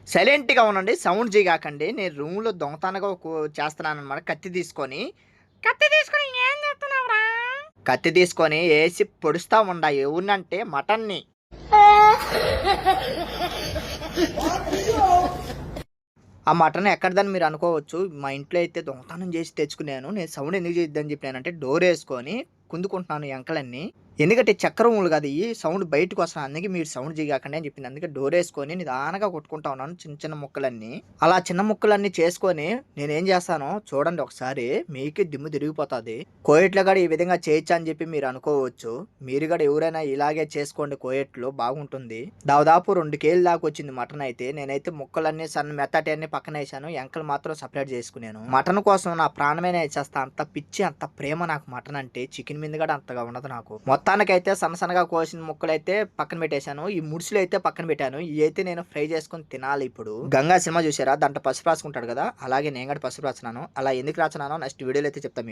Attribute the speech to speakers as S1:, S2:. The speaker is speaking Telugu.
S1: సైలెంట్‌గా ఉండండి. సౌండ్ చేయగాకండి. నేను రూమ్‌లో దొంగతనంగా చేస్తున్నాననమాట. కత్తి తీసుకొని ఏం చేస్తున్నావురా? కత్తి తీసుకొని ఏసి పొడుస్తా ఉండా. ఎవరినంటే మటన్‌ని. ఆ మటన్ ఎక్కడిదని మీరు అనుకోవచ్చు. మా ఇంట్లో అయితే దొంగతనం చేసి తెచ్చుకున్నాను. నేను సౌండ్ ఎందుకు చేయొద్దని చెప్పానంటే డోరేసుకొని కుందుకుంటున్నాను ఎంకలన్నీ. ఎందుకంటే చెక్క రూములు కదా ఇయి. సౌండ్ బయటకొస్తది. అందుకే మీరు సౌండ్ చేయగాకండి అని చెప్పింది. అందుకే డోరేసుకొని నిదానంగా కొట్టుకుంటా ఉన్నాను చిన్న చిన్న ముక్కలన్నీ. అలా చిన్న ముక్కలన్నీ చేసుకొని నేనేం చేస్తానో చూడండి ఒకసారి. మీకే దిమ్ము తిరిగిపోతాది. కోయేట్లో కూడా ఈ విధంగా చేయొచ్చా అని చెప్పి మీరు అనుకోవచ్చు. మీరు కూడా ఎవరైనా ఇలాగే చేసుకోండి కోయేట్లో బాగుంటుంది. దాదాపు 2 కేజీల దాకా వచ్చింది మటన్ అయితే. నేనైతే ముక్కలన్నీ మెత్తటి అన్ని పక్కనేసాను. ఎంకలు మాత్రం సెపరేట్ చేసుకున్నాను. మటన్ కోసం నా ప్రాణమైనా ఇచ్చేస్తా. అంత పిచ్చి, అంత ప్రేమ నాకు మటన్ అంటే. చికెన్ మీద కూడా అంతగా ఉండదు నాకు. మొత్తానికైతే సన్నగా కోసిన ముక్కలైతే పక్కన పెట్టేశాను. ఈ ముడుసులు అయితే పక్కన పెట్టాను. ఇవైతే నేను ఫ్రై చేసుకొని తినాలి ఇప్పుడు. గంగా సినిమా చూసారా? దాంట్లో పసుపు రాసుకుంటాడు కదా! అలాగే నేను కూడా పసుపు రాస్తున్నాను. అలా ఎందుకు రాస్తున్నానో నెక్స్ట్ వీడియోలో అయితే చెప్తాను మీకు.